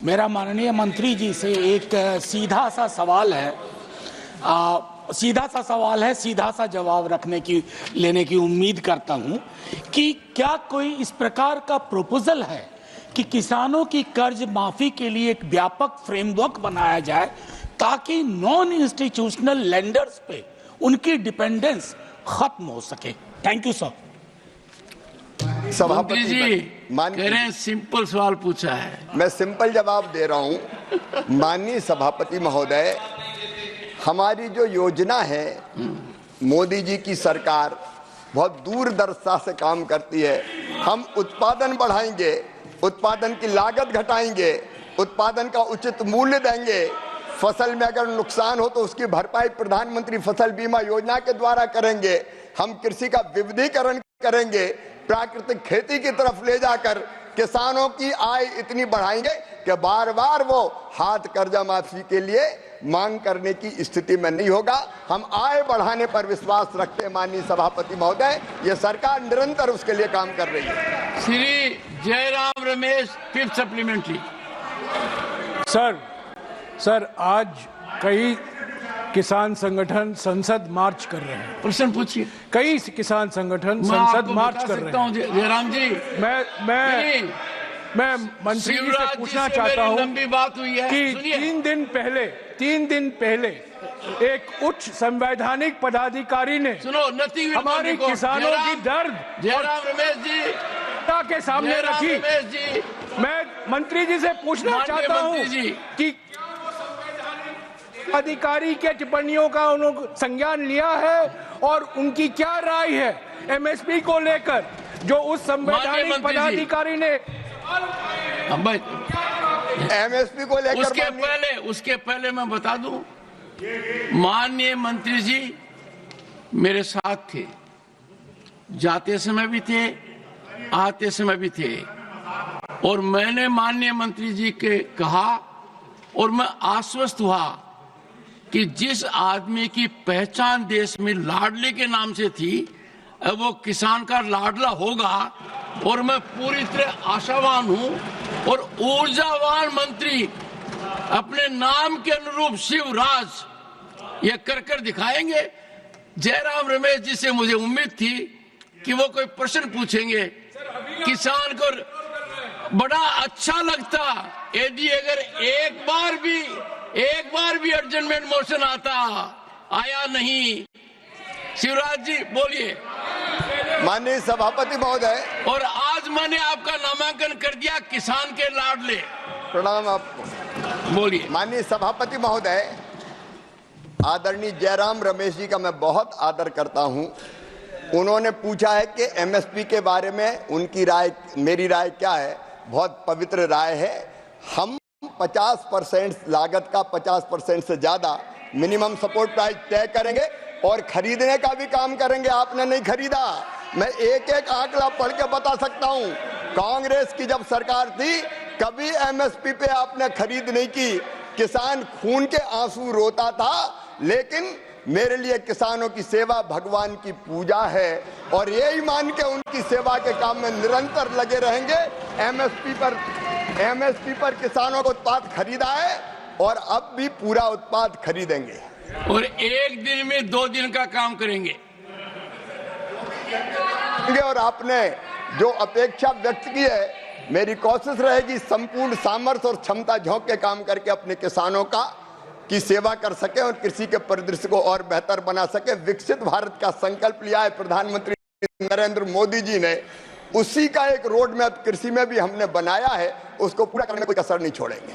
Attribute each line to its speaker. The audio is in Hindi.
Speaker 1: मेरा माननीय मंत्री जी से एक सीधा सा सवाल है। सीधा सा जवाब लेने की उम्मीद करता हूं कि क्या कोई इस प्रकार का प्रपोजल है कि किसानों की कर्ज माफी के लिए एक व्यापक फ्रेमवर्क बनाया जाए ताकि नॉन इंस्टीट्यूशनल लेंडर्स पे उनकी डिपेंडेंस खत्म हो सके। Thank you sir.
Speaker 2: सभापति जी
Speaker 3: कह रहे हैं सिंपल सवाल पूछा है,
Speaker 2: मैं सिंपल जवाब दे रहा हूं। माननीय सभापति महोदय, हमारी जो योजना है, मोदी जी की सरकार बहुत दूरदर्शिता से काम करती है। हम उत्पादन बढ़ाएंगे, उत्पादन की लागत घटाएंगे, उत्पादन का उचित मूल्य देंगे, फसल में अगर नुकसान हो तो उसकी भरपाई प्रधानमंत्री फसल बीमा योजना के द्वारा करेंगे। हम कृषि का विविधीकरण करेंगे, प्राकृतिक खेती की तरफ ले जाकर किसानों की आय इतनी बढ़ाएंगे कि बार बार वो हाथ कर्जा माफी के लिए मांग करने की स्थिति में नहीं होगा। हम आय बढ़ाने पर विश्वास रखते हैं माननीय सभापति महोदय, ये सरकार निरंतर उसके लिए काम कर रही है।
Speaker 3: Shri Jairam Ramesh, fifth supplementary.
Speaker 4: Sir आज कई किसान संगठन संसद मार्च कर रहे हैं।
Speaker 3: प्रश्न पूछिए।
Speaker 4: कई किसान संगठन संसद मार्च कर रहे हैं।
Speaker 3: जयराम जी,
Speaker 4: मैं मंत्री जी से पूछना चाहता हूं
Speaker 3: लंबी बात हुई है
Speaker 4: कि 3 दिन पहले एक उच्च संवैधानिक पदाधिकारी ने हमारी किसानों की दर्द
Speaker 3: जयराम रमेश जी
Speaker 4: के सामने रखी। मैं मंत्री जी से पूछना चाहता हूं कि अधिकारी के टिप्पणियों का उन्होंने संज्ञान लिया है और उनकी क्या राय है एमएसपी को लेकर, जो उस संवैधानिक पदाधिकारी ने
Speaker 2: एमएसपी को लेकर।
Speaker 3: उसके पहले मैं बता दूं, माननीय मंत्री जी मेरे साथ थे, जाते समय भी थे, आते समय भी थे, और मैंने माननीय मंत्री जी के कहा और मैं आश्वस्त हुआ कि जिस आदमी की पहचान देश में लाडले के नाम से थी, अब वो किसान का लाडला होगा। और मैं पूरी तरह आशावान हूं और ऊर्जावान मंत्री अपने नाम के अनुरूप शिवराज ये कर दिखाएंगे। जयराम रमेश जी से मुझे उम्मीद थी कि वो कोई प्रश्न पूछेंगे, किसान को बड़ा अच्छा लगता यदि अगर एक बार भी एडजमेंट मोशन आता। आया नहीं। शिवराज जी बोलिए।
Speaker 2: माननीय सभापति महोदय,
Speaker 3: और आज मैंने आपका नामांकन कर दिया किसान के लाडले।
Speaker 2: प्रणाम आपको।
Speaker 3: बोलिए।
Speaker 2: माननीय सभापति महोदय, आदरणीय जयराम रमेश जी का मैं बहुत आदर करता हूं। उन्होंने पूछा है कि एमएसपी के बारे में उनकी राय, मेरी राय क्या है। बहुत पवित्र राय है। हम 50% लागत का 50% से ज्यादा मिनिमम सपोर्ट प्राइस तय करेंगे और खरीदने का भी काम करेंगे। आपने नहीं खरीदा, मैं एक एक आंकड़ा पढ़ के बता सकता हूं। कांग्रेस की जब सरकार थी कभी एमएसपी पे आपने खरीद नहीं की। किसान खून के आंसू रोता था, लेकिन मेरे लिए किसानों की सेवा भगवान की पूजा है और यही मान के उनकी सेवा के काम में निरंतर लगे रहेंगे। एमएसपी पर किसानों को उत्पाद खरीदा है और अब भी पूरा उत्पाद खरीदेंगे
Speaker 3: और एक दिन में 2 दिन का काम करेंगे।
Speaker 2: और आपने जो अपेक्षा व्यक्त की है, मेरी कोशिश रहेगी संपूर्ण सामर्थ्य और क्षमता झोंक के काम करके अपने किसानों की सेवा कर सके और कृषि के परिदृश्य को और बेहतर बना सके। विकसित भारत का संकल्प लिया है प्रधानमंत्री नरेंद्र मोदी जी ने, उसी का एक रोड मैप कृषि में भी हमने बनाया है, उसको पूरा करने में कोई कसर नहीं छोड़ेंगे।